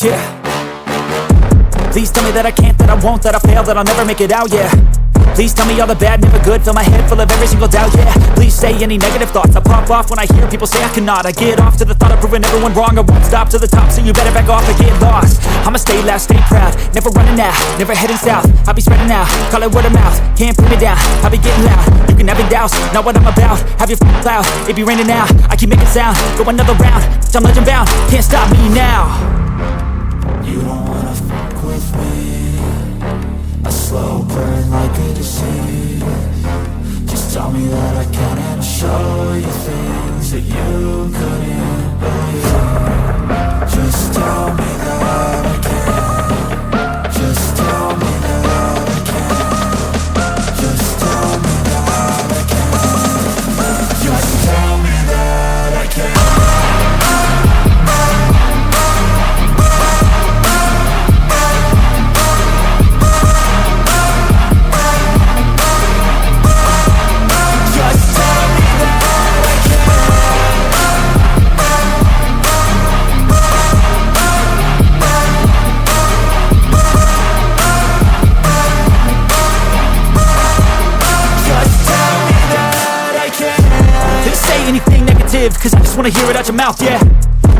Yeah. Please tell me that I can't, that I won't, that I fail, that I'll never make it out, yeah. Please tell me all the bad, never good, fill my head full of every single doubt, yeah. Please say any negative thoughts, I pop off when I hear people say I cannot. I get off to the thought of proving everyone wrong, I won't stop to the top, so you better back off and get lost. I'ma stay loud, stay proud, never running out, never heading south. I'll be spreading out, call it word of mouth, can't put me down, I'll be getting loud. You can have your doubts, not what I'm about, have your f***ing cloud, it be raining now. I keep making sound, go another round, I'm legend bound, can't stop me now. You don't wanna fuck with me, a slow burn like a disease. Just tell me that I can and I'll show you things that you couldn't believe. Just tell me that I can. Just tell me that I can. Just tell me that I can. Just tell me that I can. Cause I just wanna hear it out your mouth, yeah.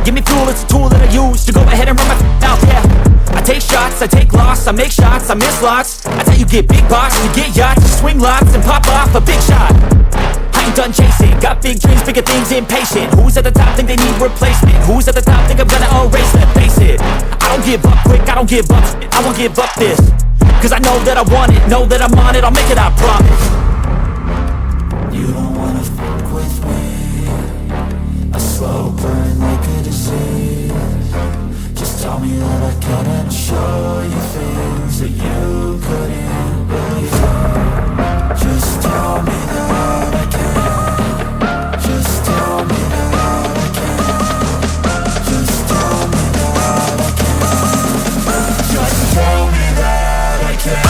Give me fuel, it's a tool that I use to go ahead and run my mouth, yeah. I take shots, I take loss, I make shots, I miss lots. That's how you get big box, you get yachts, you swing lots and pop off a big shot. I ain't done chasing, got big dreams, bigger things, impatient. Who's at the top think they need replacement? Who's at the top think I'm gonna erase them? Face it, I don't give up quick, I don't give up shit, I won't give up this. Cause I know that I want it, know that I'm on it, I'll make it, I promise. You don't wanna fuck with me, a slow burn like a disease. Just tell me that I can and I'll show you things that you couldn't believe. Just tell me that I can. Just tell me that I can. Just tell me that I can. Just tell me that I can.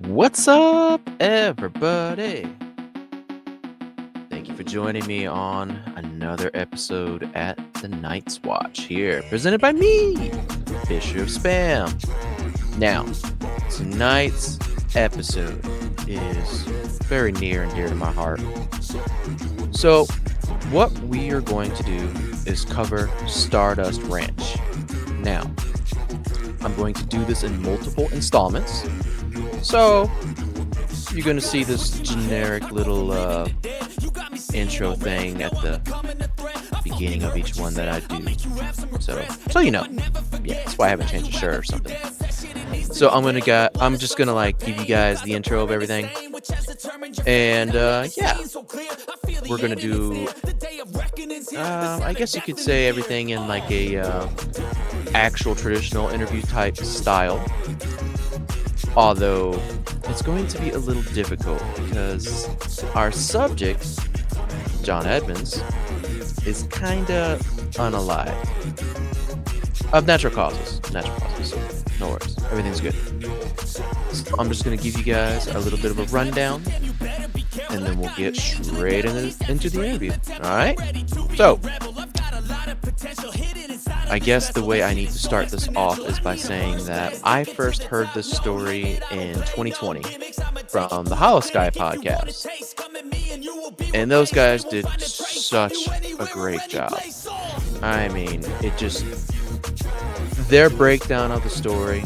What's up, everybody? Thank you for joining me on another episode at the Night's Watch here, presented by me, Fisher of Spam. Now, tonight's episode is very near and dear to my heart. So, what we are going to do is cover Stardust Ranch. Now, I'm going to do this in multiple installments. So, you're gonna see this generic little intro thing at the beginning of each one that I do. So you know, yeah, that's why I haven't changed a shirt or something. So I'm just gonna like give you guys the intro of everything, and yeah, we're gonna do. I guess you could say everything in like a actual traditional interview type style. Although it's going to be a little difficult because our subject, John Edmonds, is kinda unalived. Of natural causes. No worries. Everything's good. So I'm just gonna give you guys a little bit of a rundown, and then we'll get straight into the interview. Alright? So, I guess the way I need to start this off is by saying that I first heard this story in 2020 from the Hollow Sky podcast. And those guys did such a great job. I mean, their breakdown of the story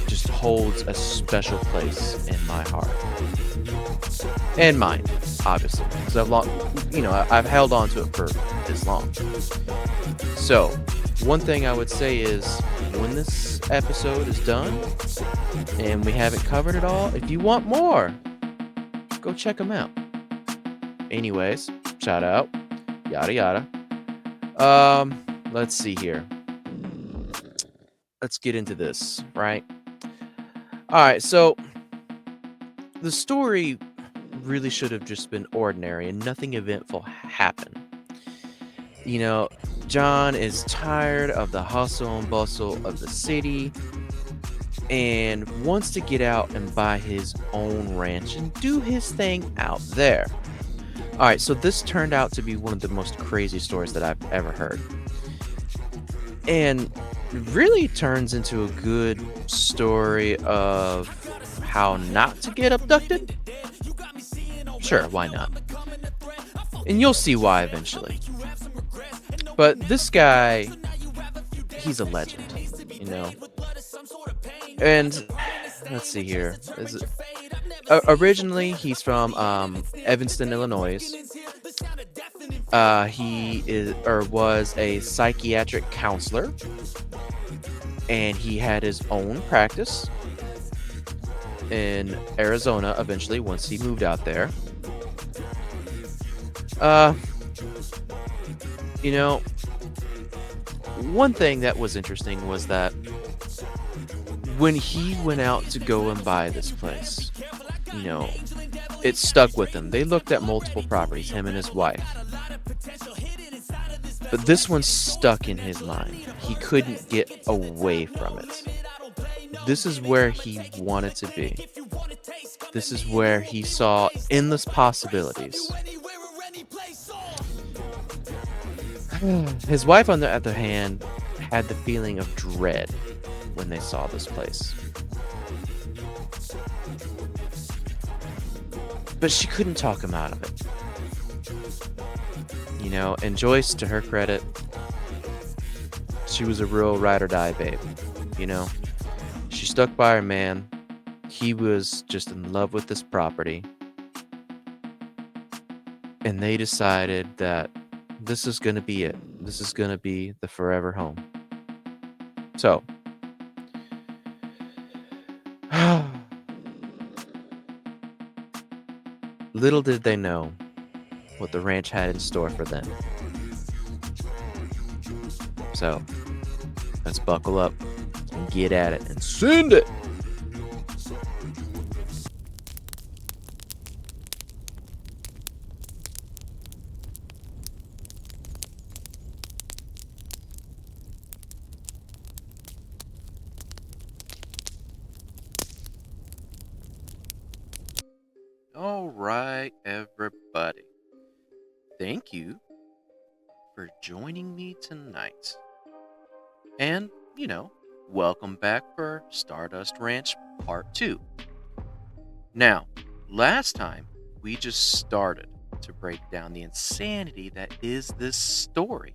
just holds a special place in my heart. And mine, obviously. Because I've held on to it for this long. So, one thing I would say is, when this episode is done, and we haven't covered it all, if you want more, go check them out. Anyways, shout out, yada yada. Let's see here. Let's get into this, right? Alright, so, the story really should have just been ordinary, and nothing eventful happened. You know, John is tired of the hustle and bustle of the city and wants to get out and buy his own ranch and do his thing out there. Alright, so this turned out to be one of the most crazy stories that I've ever heard. And really turns into a good story of how not to get abducted. Sure, why not? And you'll see why eventually. But this guy, he's a legend, you know. And let's see here. Originally, he's from Evanston, Illinois. He was a psychiatric counselor, and he had his own practice in Arizona eventually once he moved out there. You know, one thing that was interesting was that when he went out to go and buy this place, you know, it stuck with him. They looked at multiple properties, him and his wife. But this one stuck in his mind. He couldn't get away from it. This is where he wanted to be. This is where he saw endless possibilities. His wife, on the other hand, had the feeling of dread when they saw this place. But she couldn't talk him out of it. You know, and Joyce, to her credit, she was a real ride or die babe. You know, she stuck by her man. He was just in love with this property. And they decided that this is going to be it. This is going to be the forever home. So, little did they know what the ranch had in store for them. So, let's buckle up and get at it and send it! All right, everybody. Thank you for joining me tonight. And, you know, welcome back for Stardust Ranch Part 2. Now, last time, we just started to break down the insanity that is this story.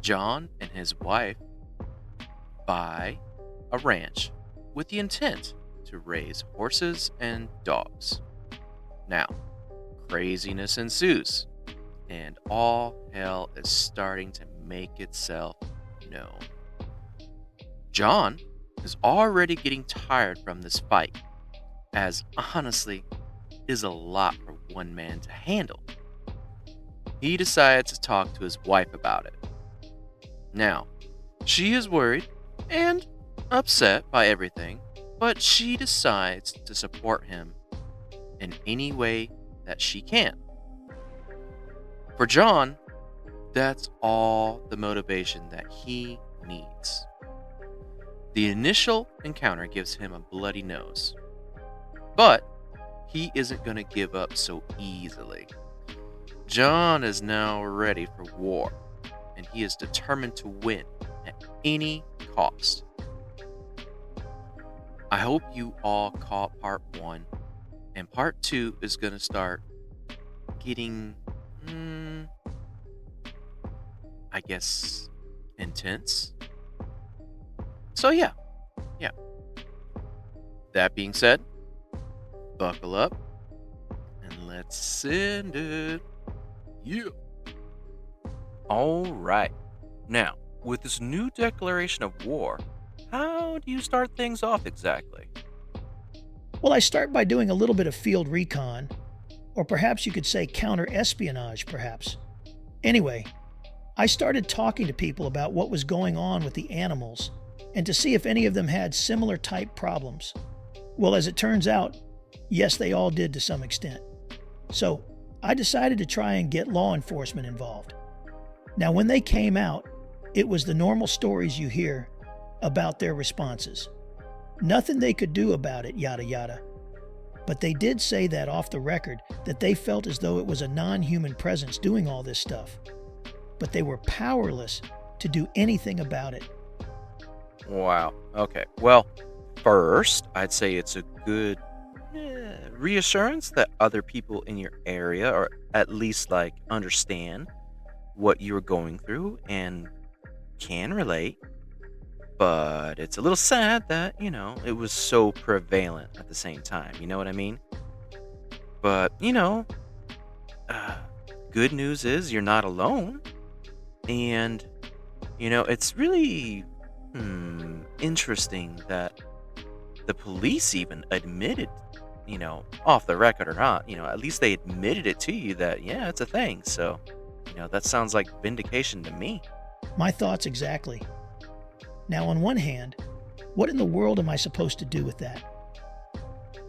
John and his wife a ranch with the intent to raise horses and dogs. Now, craziness ensues, and all hell is starting to make itself known. John is already getting tired from this fight, as honestly is a lot for one man to handle. He decides to talk to his wife about it. Now, she is worried and upset by everything, but she decides to support him in any way that she can. For John, that's all the motivation that he needs. The initial encounter gives him a bloody nose, but he isn't going to give up so easily. John is now ready for war, and he is determined to win at any cost. I hope you all caught part 1, and part 2 is going to start getting, I guess, intense. So yeah. That being said, buckle up, and let's send it. Yeah. All right. Now, with this new declaration of war, how do you start things off exactly? Well, I start by doing a little bit of field recon, or perhaps you could say counter-espionage, perhaps. Anyway, I started talking to people about what was going on with the animals and to see if any of them had similar type problems. Well, as it turns out, yes, they all did to some extent. So I decided to try and get law enforcement involved. Now, when they came out, it was the normal stories you hear about their responses. Nothing they could do about it, yada yada. But they did say that off the record that they felt as though it was a non-human presence doing all this stuff. But they were powerless to do anything about it. Wow. Okay. Well, first, I'd say it's a good reassurance that other people in your area, or at least understand what you're going through and can relate. But it's a little sad that, it was so prevalent at the same time. You know what I mean? But, good news is you're not alone. And, it's really interesting that the police even admitted, off the record or not, at least they admitted it to you that, yeah, it's a thing. So, that sounds like vindication to me. My thoughts exactly. Now, on one hand, what in the world am I supposed to do with that?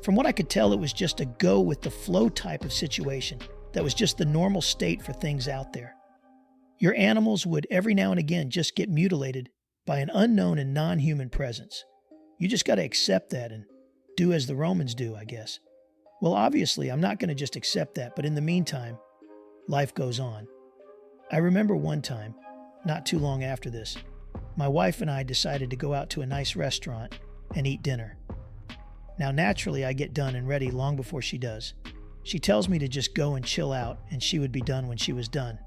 From what I could tell, it was just a go with the flow type of situation that was just the normal state for things out there. Your animals would every now and again just get mutilated by an unknown and non-human presence. You just got to accept that and do as the Romans do, I guess. Well, obviously, I'm not going to just accept that, but in the meantime, life goes on. I remember one time, not too long after this, my wife and I decided to go out to a nice restaurant and eat dinner. Now, naturally, I get done and ready long before she does. She tells me to just go and chill out, and she would be done when she was done.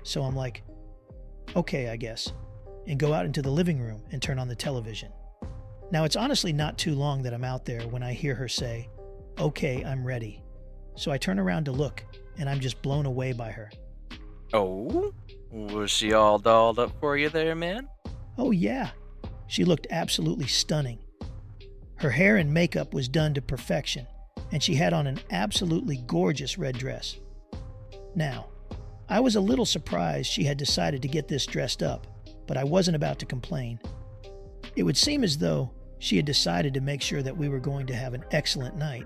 So I'm like, okay, I guess, and go out into the living room and turn on the television. Now, it's honestly not too long that I'm out there when I hear her say, okay, I'm ready. So I turn around to look, and I'm just blown away by her. Oh? Was she all dolled up for you there, man? Oh, yeah. She looked absolutely stunning. Her hair and makeup was done to perfection, and she had on an absolutely gorgeous red dress. Now, I was a little surprised she had decided to get this dressed up, but I wasn't about to complain. It would seem as though she had decided to make sure that we were going to have an excellent night.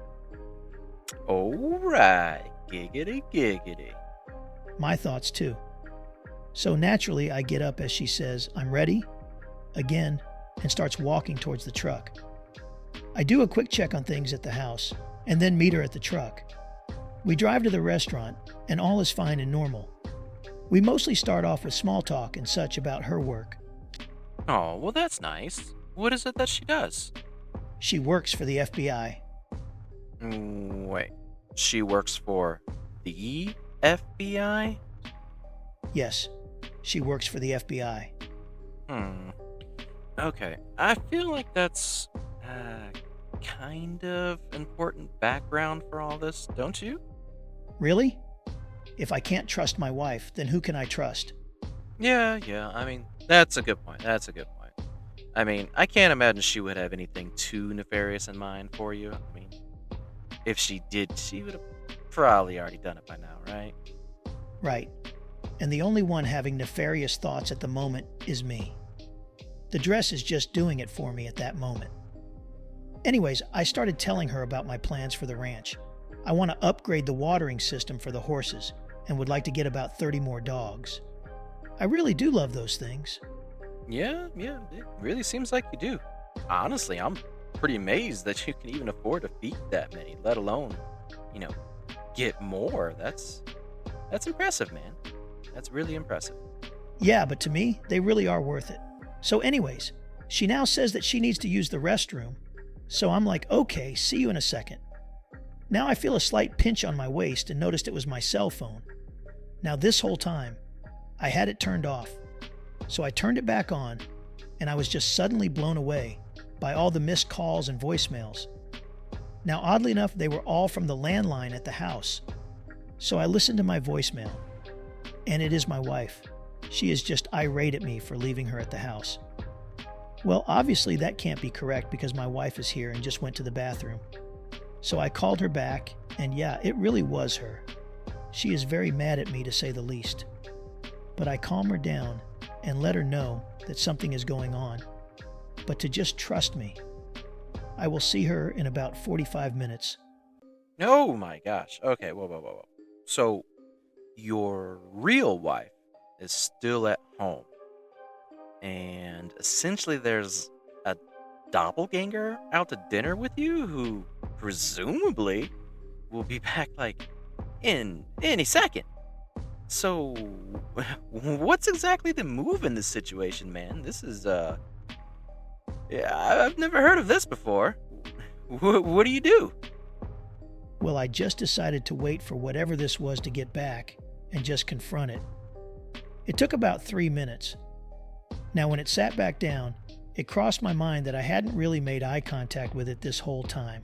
All right. Giggity, giggity. My thoughts, too. So naturally, I get up as she says, I'm ready, again, and starts walking towards the truck. I do a quick check on things at the house, and then meet her at the truck. We drive to the restaurant, and all is fine and normal. We mostly start off with small talk and such about her work. Oh, well, that's nice. What is it that she does? She works for the FBI. Wait, she works for the FBI? Yes, she works for the FBI. Okay, I feel like that's kind of important background for all this, don't you? Really? If I can't trust my wife, then who can I trust? Yeah, I mean, that's a good point. I mean, I can't imagine she would have anything too nefarious in mind for you. I mean, if she did, she would have probably already done it by now, right? Right. And the only one having nefarious thoughts at the moment is me. The dress is just doing it for me at that moment. Anyways, I started telling her about my plans for the ranch. I want to upgrade the watering system for the horses and would like to get about 30 more dogs. I really do love those things. Yeah, it really seems like you do. Honestly, I'm pretty amazed that you can even afford to feed that many, let alone, get more. That's impressive, man. That's really impressive. Yeah, but to me, they really are worth it. So anyways, she now says that she needs to use the restroom. So I'm like, okay, see you in a second. Now I feel a slight pinch on my waist and noticed it was my cell phone. Now this whole time, I had it turned off. So I turned it back on, and I was just suddenly blown away by all the missed calls and voicemails. Now oddly enough, they were all from the landline at the house. So I listened to my voicemail, and it is my wife. She is just irate at me for leaving her at the house. Well, obviously that can't be correct because my wife is here and just went to the bathroom. So I called her back, and yeah, it really was her. She is very mad at me, to say the least. But I calm her down and let her know that something is going on, but to just trust me. I will see her in about 45 minutes. Oh my gosh. Okay, whoa. So, your real wife is still at home, and essentially there's a doppelganger out to dinner with you who presumably will be back in any second. So what's exactly the move in this situation, man? This is I've never heard of this before. What do you do? Well, I just decided to wait for whatever this was to get back and just confront it. It took about 3 minutes. Now, when it sat back down, it crossed my mind that I hadn't really made eye contact with it this whole time.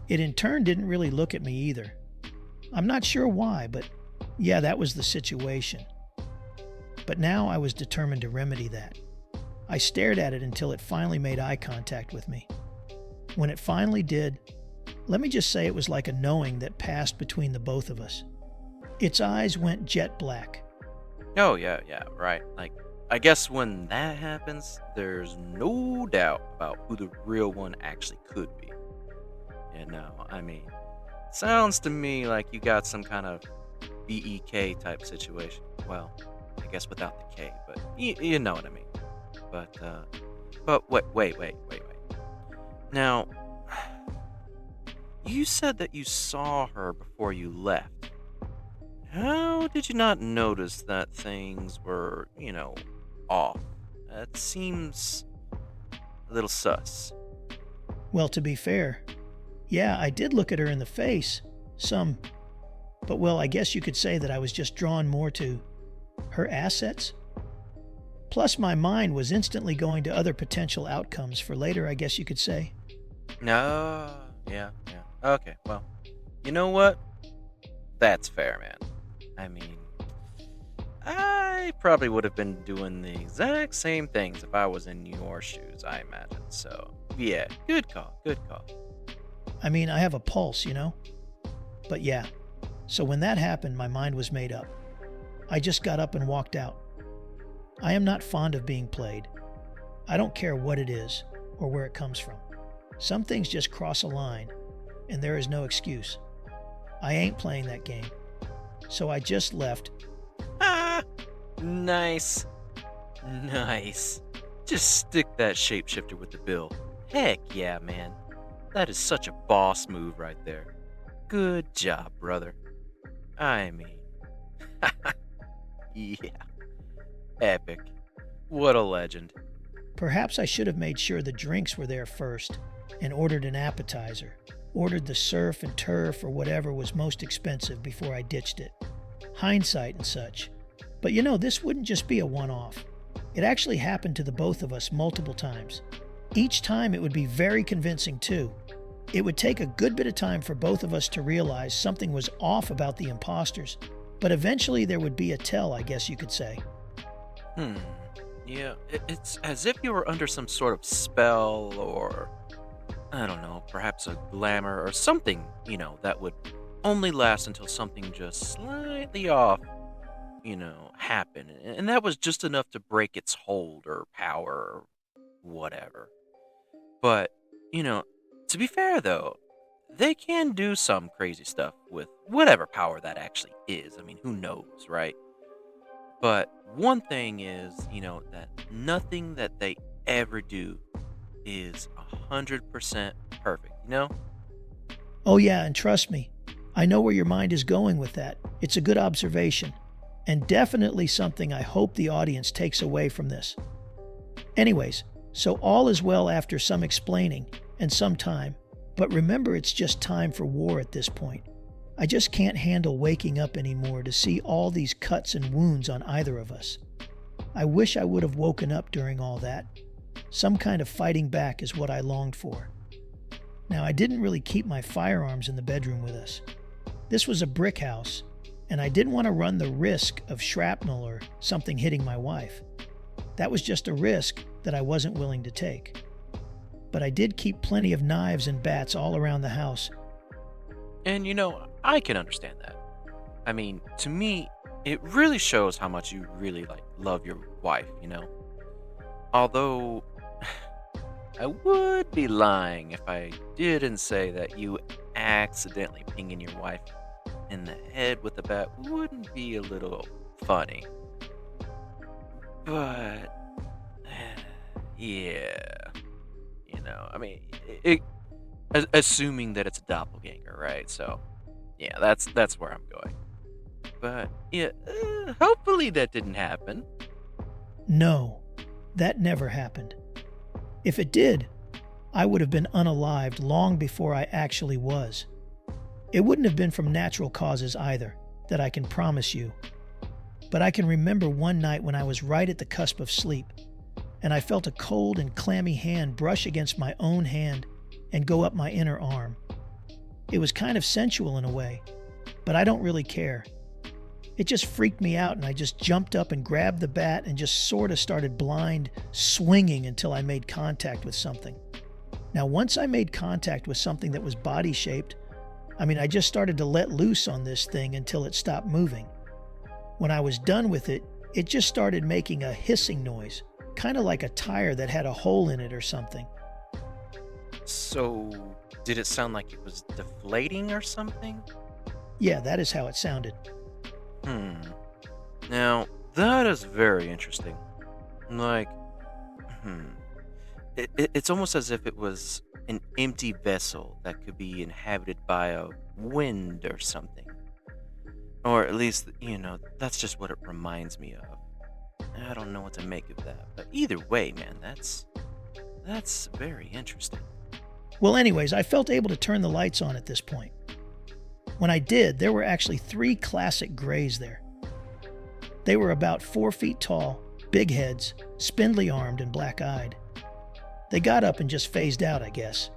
It in turn didn't really look at me either. I'm not sure why, but yeah, that was the situation. But now I was determined to remedy that. I stared at it until it finally made eye contact with me. When it finally did, let me just say it was like a knowing that passed between the both of us. Its eyes went jet black. Oh, yeah, right. I guess when that happens, there's no doubt about who the real one actually could be. I mean, sounds to me like you got some kind of BEK type situation. Well, I guess without the K, but you know what I mean. But wait. Now, you said that you saw her before you left. How did you not notice that things were, off? That seems a little sus. Well, to be fair, yeah, I did look at her in the face, but well, I guess you could say that I was just drawn more to her assets. Plus, my mind was instantly going to other potential outcomes for later, I guess you could say. No, yeah. Okay, well, you know what? That's fair, man. I mean, I probably would have been doing the exact same things if I was in your shoes, I imagine. So, yeah, good call. I mean, I have a pulse, But yeah, so when that happened, my mind was made up. I just got up and walked out. I am not fond of being played. I don't care what it is or where it comes from. Some things just cross a line, and there is no excuse. I ain't playing that game. So I just left. Ah, nice. Just stick that shapeshifter with the bill. Heck yeah, man. That is such a boss move right there. Good job, brother. I mean, yeah. Epic. What a legend. Perhaps I should have made sure the drinks were there first and ordered an appetizer. Ordered the surf and turf or whatever was most expensive before I ditched it. Hindsight and such. But this wouldn't just be a one-off. It actually happened to the both of us multiple times. Each time it would be very convincing too. It would take a good bit of time for both of us to realize something was off about the imposters, but eventually there would be a tell, I guess you could say. Yeah, it's as if you were under some sort of spell or, I don't know, perhaps a glamour or something, that would only last until something just slightly off, happened. And that was just enough to break its hold or power or whatever. But, to be fair though, they can do some crazy stuff with whatever power that actually is. I mean, who knows, right? But one thing is, that nothing that they ever do is 100% perfect, Oh yeah, and trust me, I know where your mind is going with that. It's a good observation, and definitely something I hope the audience takes away from this. Anyways, so all is well after some explaining and some time, but remember it's just time for war at this point. I just can't handle waking up anymore to see all these cuts and wounds on either of us. I wish I would have woken up during all that. Some kind of fighting back is what I longed for. Now, I didn't really keep my firearms in the bedroom with us. This was a brick house, and I didn't want to run the risk of shrapnel or something hitting my wife. That was just a risk that I wasn't willing to take. But I did keep plenty of knives and bats all around the house. And I can understand that. I mean, to me, it really shows how much you really love your wife, Although I would be lying if I didn't say that you accidentally pinging your wife in the head with a bat wouldn't be a little funny. But yeah, I mean, assuming that it's a doppelganger, right? So, yeah, that's where I'm going. But yeah, hopefully that didn't happen. No, that never happened. If it did, I would have been unalived long before I actually was. It wouldn't have been from natural causes either, that I can promise you. But I can remember one night when I was right at the cusp of sleep, and I felt a cold and clammy hand brush against my own hand and go up my inner arm. It was kind of sensual in a way, but I don't really care. It just freaked me out, and I just jumped up and grabbed the bat and just sort of started blind swinging until I made contact with something. Now, once I made contact with something that was body-shaped, I just started to let loose on this thing until it stopped moving. When I was done with it, it just started making a hissing noise, kind of like a tire that had a hole in it or something. So, did it sound like it was deflating or something? Yeah, that is how it sounded. Now, that is very interesting. It's almost as if it was an empty vessel that could be inhabited by a wind or something. Or at least, that's just what it reminds me of. I don't know what to make of that. But either way, man, that's very interesting. Well, anyways, I felt able to turn the lights on at this point. When I did, there were actually 3 classic grays there. They were about 4 feet tall, big heads, spindly armed, and black-eyed. They got up and just phased out, I guess.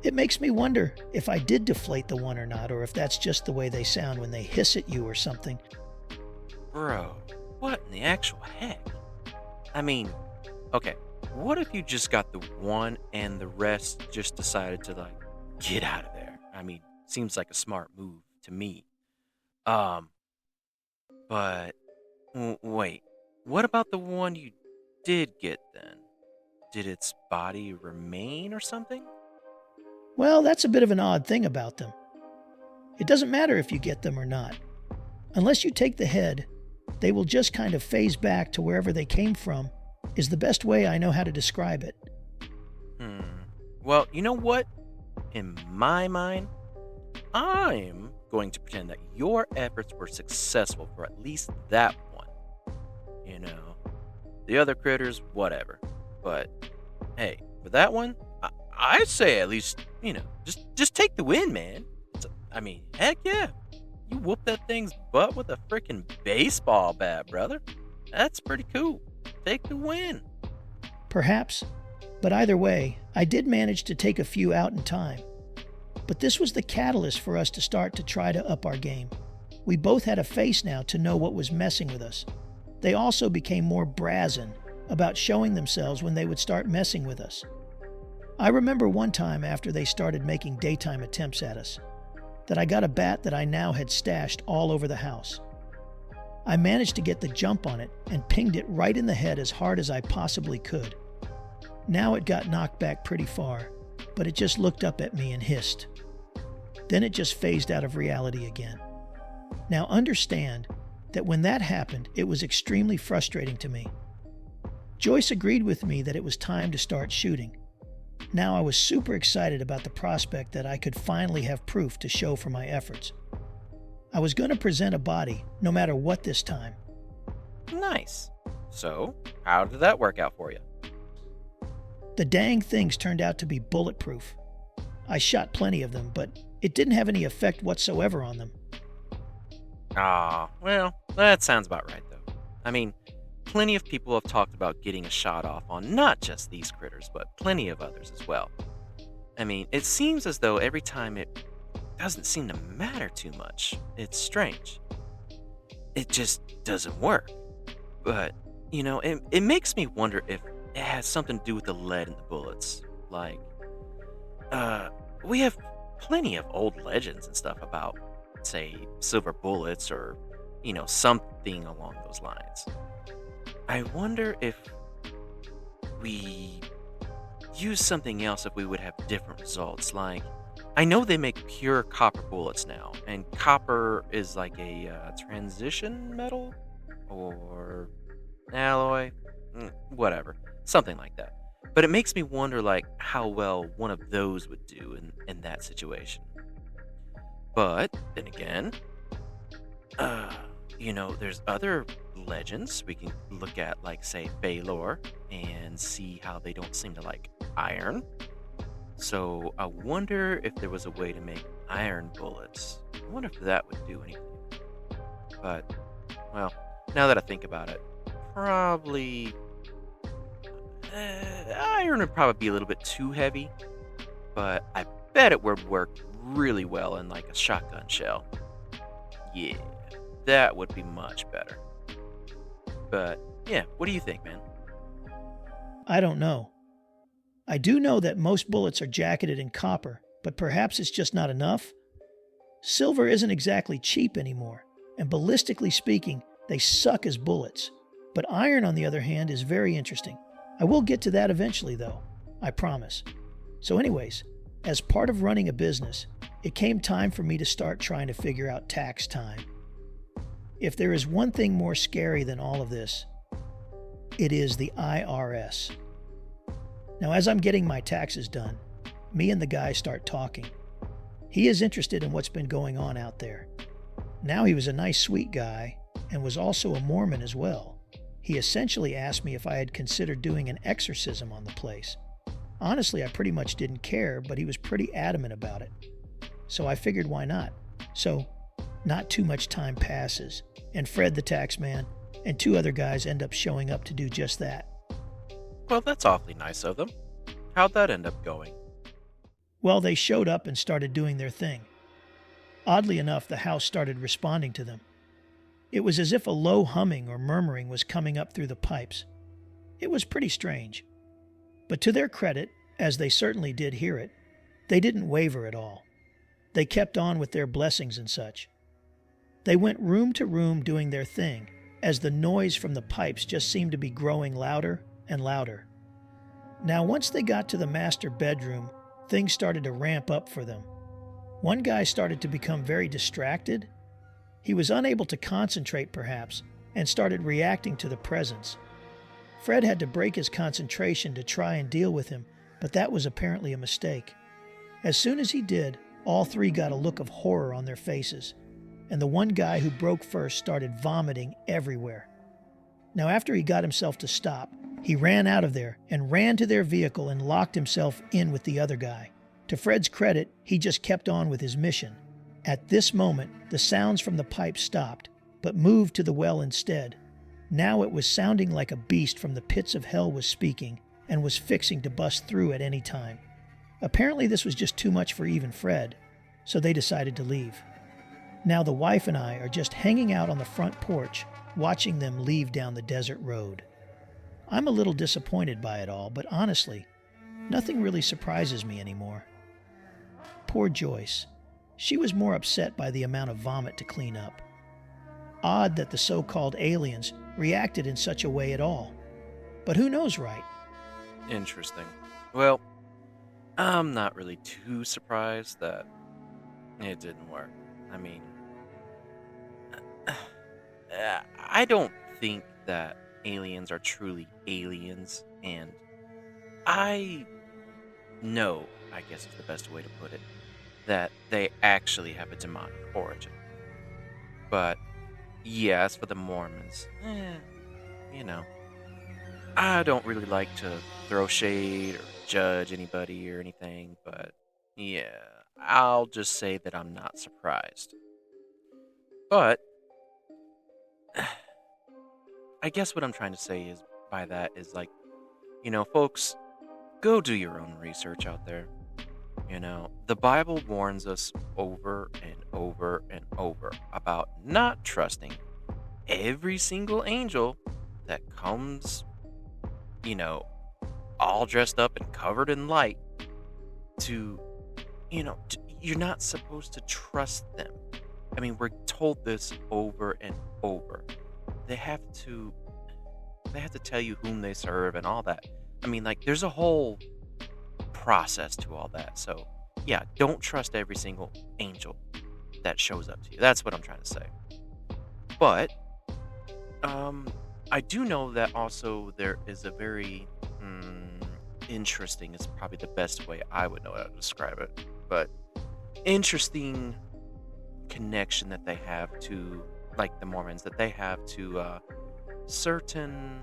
It makes me wonder if I did deflate the one or not, or if that's just the way they sound when they hiss at you or something. Bro, what in the actual heck? I mean, okay, what if you just got the one and the rest just decided to, get out of there? I mean, seems like a smart move to me. But wait, what about the one you did get then? Did its body remain or something? Well, that's a bit of an odd thing about them. It doesn't matter if you get them or not. Unless you take the head, they will just kind of phase back to wherever they came from, is the best way I know how to describe it. Well, you know what? In my mind, I'm going to pretend that your efforts were successful for at least that one. The other critters, whatever. But, hey, for that one, I say at least, just take the win, man. Heck yeah. You whoop that thing's butt with a freaking baseball bat, brother. That's pretty cool. Take the win. Perhaps. But either way, I did manage to take a few out in time, But this was the catalyst for us to start to try to up our game. We both had a face now to know what was messing with us. They also became more brazen about showing themselves when they would start messing with us. I remember one time after they started making daytime attempts at us, that I got a bat that I now had stashed all over the house. I managed to get the jump on it and pinged it right in the head as hard as I possibly could. Now it got knocked back pretty far, but it just looked up at me and hissed. Then it just phased out of reality again. Now understand that when that happened, it was extremely frustrating to me. Joyce agreed with me that it was time to start shooting. Now I was super excited about the prospect that I could finally have proof to show for my efforts. I was going to present a body, no matter what this time. Nice. So, how did that work out for you? The dang things turned out to be bulletproof. I shot plenty of them, but it didn't have any effect whatsoever on them. Well, that sounds about right, though. I mean, plenty of people have talked about getting a shot off on not just these critters, but plenty of others as well. I mean, it seems as though every time it doesn't seem to matter too much. It's strange. It just doesn't work. But, it makes me wonder if it has something to do with the lead in the bullets. Like, we have plenty of old legends and stuff about, say, silver bullets or, something along those lines. I wonder if we use something else, if we would have different results. Like, I know they make pure copper bullets now, and copper is like a transition metal or alloy, whatever, something like that. But it makes me wonder, like, how well one of those would do in that situation. But then again, there's other legends we can look at, like, say, Baylor, and see how they don't seem to like iron. So I wonder if there was a way to make iron bullets. I wonder if that would do anything. But, well, now that I think about it, probably iron would probably be a little bit too heavy. But I bet it would work really well in like a shotgun shell. Yeah, that would be much better. But yeah, what do you think, man? I don't know. I do know that most bullets are jacketed in copper, but perhaps it's just not enough. Silver isn't exactly cheap anymore, and ballistically speaking, they suck as bullets. But iron, on the other hand, is very interesting. I will get to that eventually, though. I promise. So anyways, as part of running a business, it came time for me to start trying to figure out tax time. If there is one thing more scary than all of this, it is the IRS. Now, as I'm getting my taxes done, me and the guy start talking. He is interested in what's been going on out there. Now, he was a nice, sweet guy and was also a Mormon as well. He essentially asked me if I had considered doing an exorcism on the place. Honestly, I pretty much didn't care, but he was pretty adamant about it. So I figured, why not? So, not too much time passes, and Fred the tax man and two other guys end up showing up to do just that. Well, that's awfully nice of them. How'd that end up going? Well, they showed up and started doing their thing. Oddly enough, the house started responding to them. It was as if a low humming or murmuring was coming up through the pipes. It was pretty strange. But to their credit, as they certainly did hear it, they didn't waver at all. They kept on with their blessings and such. They went room to room doing their thing, as the noise from the pipes just seemed to be growing louder and louder. Now, once they got to the master bedroom, things started to ramp up for them. One guy started to become very distracted. He was unable to concentrate, perhaps, and started reacting to the presence. Fred had to break his concentration to try and deal with him, but that was apparently a mistake. As soon as he did, all three got a look of horror on their faces, and the one guy who broke first started vomiting everywhere. Now, after he got himself to stop, he ran out of there and ran to their vehicle and locked himself in with the other guy. To Fred's credit, he just kept on with his mission. At this moment, the sounds from the pipe stopped, but moved to the well instead. Now it was sounding like a beast from the pits of hell was speaking and was fixing to bust through at any time. Apparently, this was just too much for even Fred, so they decided to leave. Now the wife and I are just hanging out on the front porch, watching them leave down the desert road. I'm a little disappointed by it all, but honestly, nothing really surprises me anymore. Poor Joyce. She was more upset by the amount of vomit to clean up. Odd that the so-called aliens reacted in such a way at all. But who knows, right? Interesting. Well, I'm not really too surprised that it didn't work. I mean, I don't think that aliens are truly aliens, and I know, I guess is the best way to put it, that they actually have a demonic origin. But, yeah, as for the Mormons, you know, I don't really like to throw shade or judge anybody or anything, but yeah, I'll just say that I'm not surprised. But I guess what I'm trying to say is by that is like, folks, go do your own research out there. The Bible warns us over and over and over about not trusting every single angel that comes, all dressed up and covered in light you're not supposed to trust them. I mean, we're told this over and over. They have to tell you whom they serve and all that. I mean, like, there's a whole process to all that. So, yeah, don't trust every single angel that shows up to you. That's what I'm trying to say. But, I do know that also there is a very interesting, is probably the best way I would know how to describe it, but interesting connection that they have to, like the Mormons, that they have to certain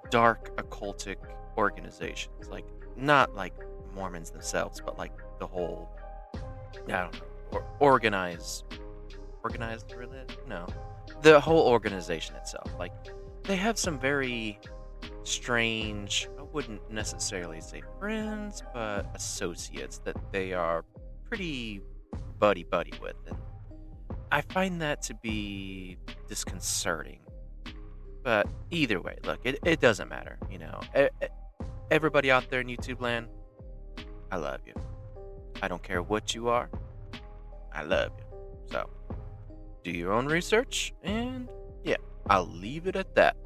dark occultic organizations, like not like Mormons themselves, but like the whole, I don't know, organized religion? No, the whole organization itself. Like, they have some very strange, I wouldn't necessarily say friends, but associates that they are pretty buddy with, and I find that to be disconcerting. But either way, look, it doesn't matter, everybody out there in YouTube land, I love you. I don't care what you are, I love you. So do your own research, and yeah, I'll leave it at that.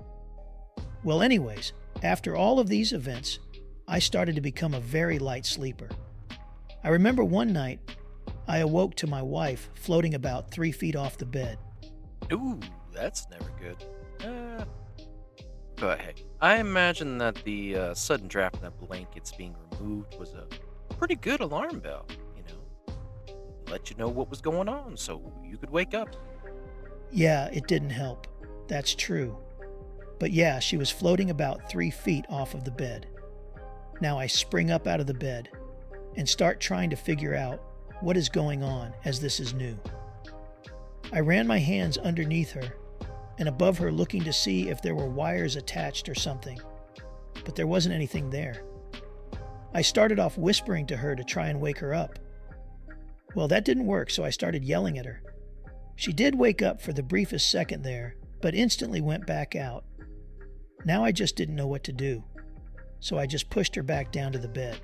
Well, anyways, after all of these events, I started to become a very light sleeper. I remember one night, I awoke to my wife floating about 3 feet off the bed. Ooh, that's never good. But hey, I imagine that the sudden draft of that blankets being removed was a pretty good alarm bell, let you know what was going on so you could wake up. Yeah, it didn't help. That's true. But yeah, she was floating about 3 feet off of the bed. Now I spring up out of the bed and start trying to figure out what is going on, as this is new. I ran my hands underneath her and above her, looking to see if there were wires attached or something, but there wasn't anything there. I started off whispering to her to try and wake her up. Well, that didn't work, so I started yelling at her. She did wake up for the briefest second there, but instantly went back out. Now I just didn't know what to do, so I just pushed her back down to the bed.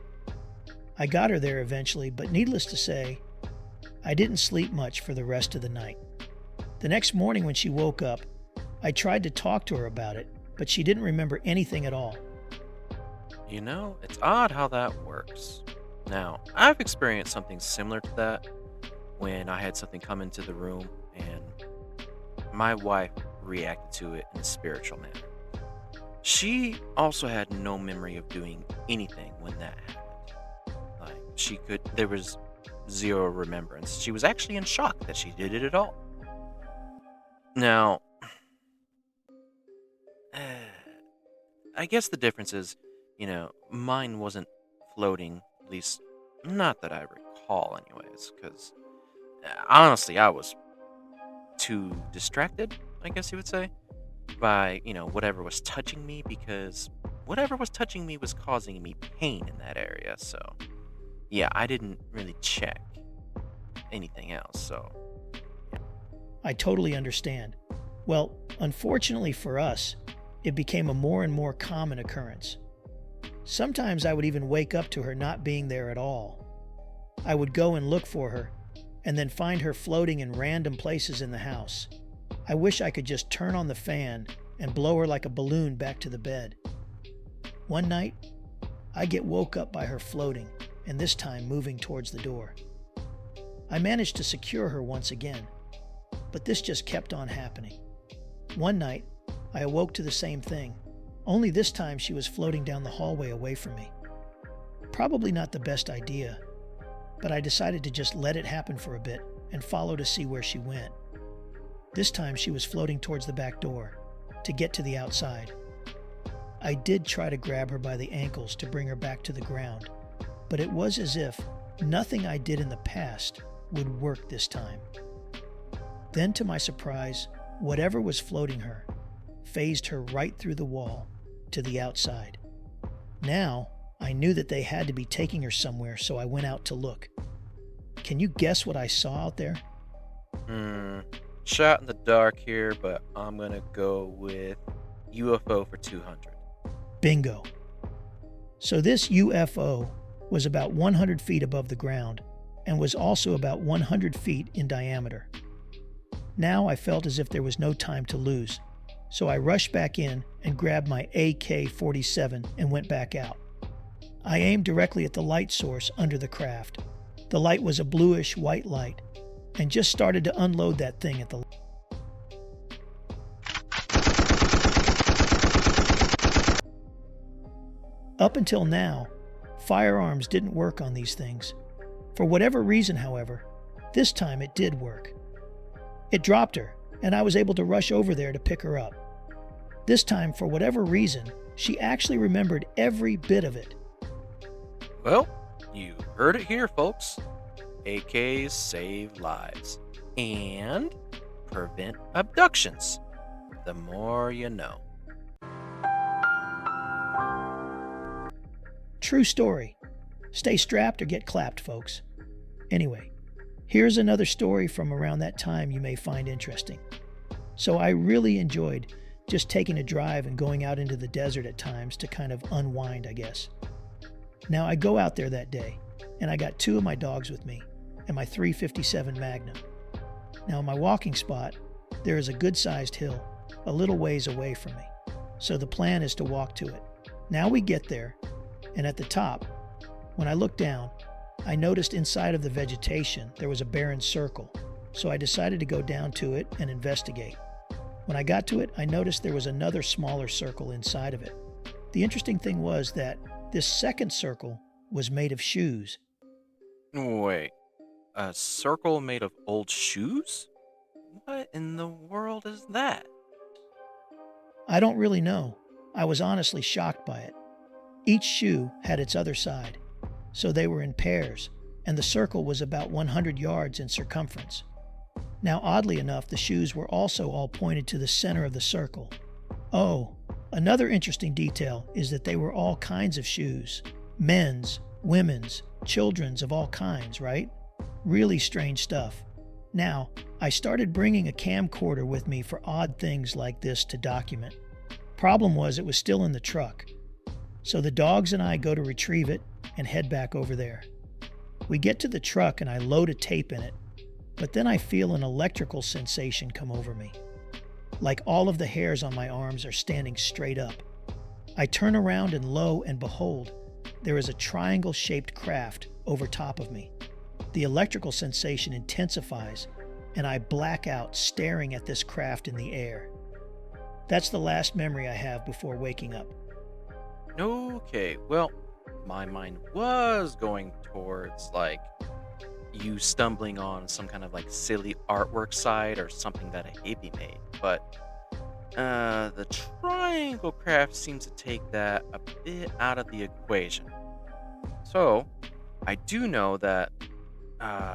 I got her there eventually, but needless to say, I didn't sleep much for the rest of the night. The next morning when she woke up, I tried to talk to her about it, but she didn't remember anything at all. It's odd how that works. Now, I've experienced something similar to that when I had something come into the room and my wife reacted to it in a spiritual manner. She also had no memory of doing anything when that happened. Like, there was zero remembrance. She was actually in shock that she did it at all. Now, I guess the difference is, mine wasn't floating, at least not that I recall anyways, because honestly, I was too distracted, I guess you would say, by, whatever was touching me, because whatever was touching me was causing me pain in that area. So, yeah, I didn't really check anything else. So, I totally understand. Well, unfortunately for us, it became a more and more common occurrence. Sometimes I would even wake up to her not being there at all. I would go and look for her, and then find her floating in random places in the house. I wish I could just turn on the fan and blow her like a balloon back to the bed. One night, I get woke up by her floating, and this time moving towards the door. I managed to secure her once again, but this just kept on happening. One night, I awoke to the same thing, only this time she was floating down the hallway away from me. Probably not the best idea, but I decided to just let it happen for a bit and follow to see where she went. This time she was floating towards the back door to get to the outside. I did try to grab her by the ankles to bring her back to the ground, but it was as if nothing I did in the past would work this time. Then, to my surprise, whatever was floating her phased her right through the wall to the outside. Now, I knew that they had to be taking her somewhere, so I went out to look. Can you guess what I saw out there? Shot in the dark here, but I'm gonna go with UFO for 200. Bingo. So this UFO was about 100 feet above the ground and was also about 100 feet in diameter. Now I felt as if there was no time to lose, so I rushed back in and grabbed my AK-47 and went back out. I aimed directly at the light source under the craft. The light was a bluish white light, and just started to unload that thing at the Up until now, firearms didn't work on these things. For whatever reason, however, this time it did work. It dropped her, and I was able to rush over there to pick her up. This time, for whatever reason, she actually remembered every bit of it. Well, you heard it here, folks. AKs save lives and prevent abductions. The more you know. True story. Stay strapped or get clapped, folks. Anyway, here's another story from around that time you may find interesting. So I really enjoyed just taking a drive and going out into the desert at times to kind of unwind, I guess. Now I go out there that day, and I got 2 of my dogs with me and my .357 Magnum. Now in my walking spot, there is a good-sized hill a little ways away from me, so the plan is to walk to it. Now we get there, and at the top, when I looked down, I noticed inside of the vegetation there was a barren circle, so I decided to go down to it and investigate. When I got to it, I noticed there was another smaller circle inside of it. The interesting thing was that this second circle was made of shoes. Wait, a circle made of old shoes? What in the world is that? I don't really know. I was honestly shocked by it. Each shoe had its other side, so they were in pairs, and the circle was about 100 yards in circumference. Now, oddly enough, the shoes were also all pointed to the center of the circle. Oh, another interesting detail is that they were all kinds of shoes. Men's, women's, children's of all kinds, right? Really strange stuff. Now, I started bringing a camcorder with me for odd things like this to document. Problem was it was still in the truck. So the dogs and I go to retrieve it and head back over there. We get to the truck and I load a tape in it, but then I feel an electrical sensation come over me. Like all of the hairs on my arms are standing straight up. I turn around and lo and behold, there is a triangle-shaped craft over top of me. The electrical sensation intensifies, and I black out staring at this craft in the air. That's the last memory I have before waking up. Okay, well, my mind was going towards, like, you stumbling on some kind of, like, silly artwork site or something that a hippie made, but the triangle craft seems to take that a bit out of the equation. So, I do know that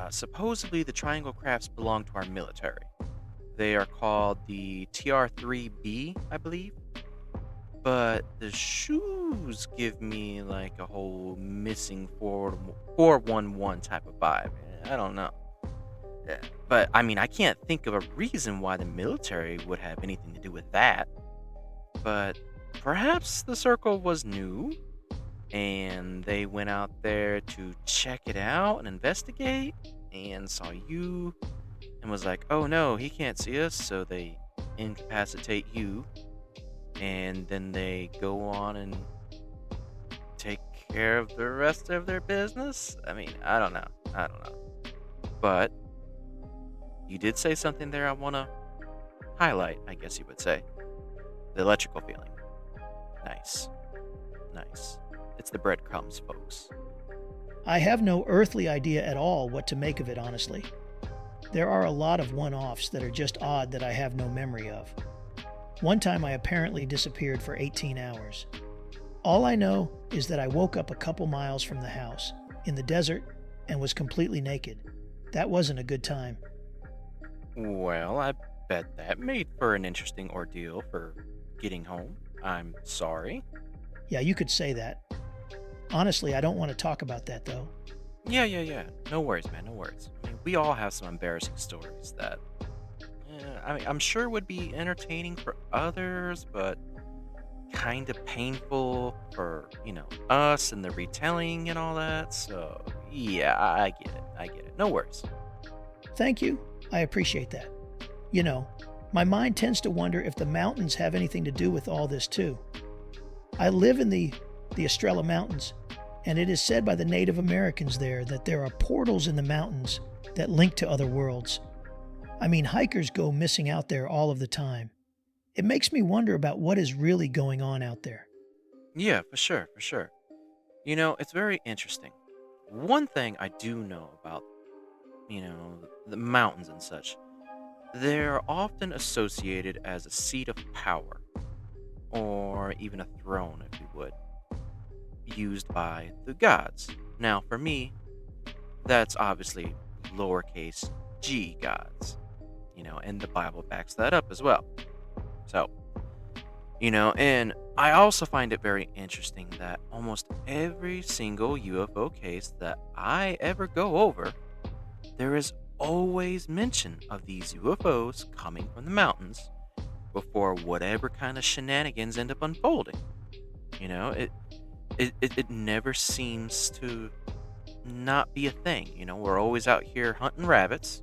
supposedly the triangle crafts belong to our military. They are called the TR-3B, I believe. but the shoes give me like a whole missing 411 type of vibe. I don't know. But I mean, I can't think of a reason why the military would have anything to do with that. But perhaps the circle was new and they went out there to check it out and investigate and saw you and was like, oh no, he can't see us, so they incapacitate you and then they go on and take care of the rest of their business. I mean, I don't know. But you did say something there I want to highlight, I guess you would say. The electrical feeling. Nice. It's the breadcrumbs, folks. I have no earthly idea at all what to make of it, honestly. There are a lot of one-offs that are just odd that I have no memory of. One time I apparently disappeared for 18 hours. All I know is that I woke up a couple miles from the house, in the desert, and was completely naked. That wasn't a good time. Well, I bet that made for an interesting ordeal for getting home. I'm sorry. Yeah, you could say that. Honestly, I don't want to talk about that, though. Yeah. No worries, man. No worries. I mean, we all have some embarrassing stories that, I'm sure would be entertaining for others, but kind of painful for, us and the retelling and all that. So, yeah, I get it. No worries. Thank you. I appreciate that. My mind tends to wonder if the mountains have anything to do with all this, too. I live in the Estrella Mountains, and it is said by the Native Americans there that there are portals in the mountains that link to other worlds. I mean, hikers go missing out there all of the time. It makes me wonder about what is really going on out there. Yeah, for sure. It's very interesting. One thing I do know about, the mountains and such, they're often associated as a seat of power, or even a throne, if you would, used by the gods. Now, for me, that's obviously lowercase g gods, and the Bible backs that up as well. So, and I also find it very interesting that almost every single UFO case that I ever go over, there is always mention of these UFOs coming from the mountains before whatever kind of shenanigans end up unfolding. It never seems to not be a thing. We're always out here hunting rabbits,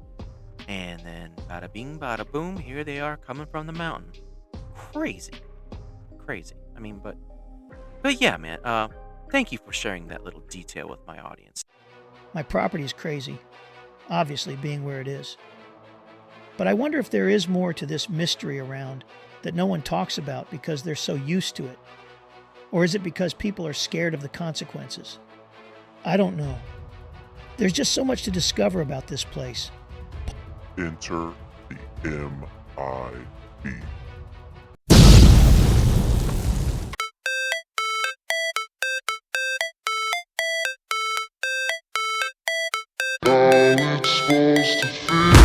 and then bada bing, bada boom, here they are coming from the mountain. Crazy. I mean, but yeah, man. Thank you for sharing that little detail with my audience. My property is crazy, obviously being where it is. But I wonder if there is more to this mystery around that no one talks about because they're so used to it. Or is it because people are scared of the consequences? I don't know. There's just so much to discover about this place. Enter the MIB. How it's supposed to feel.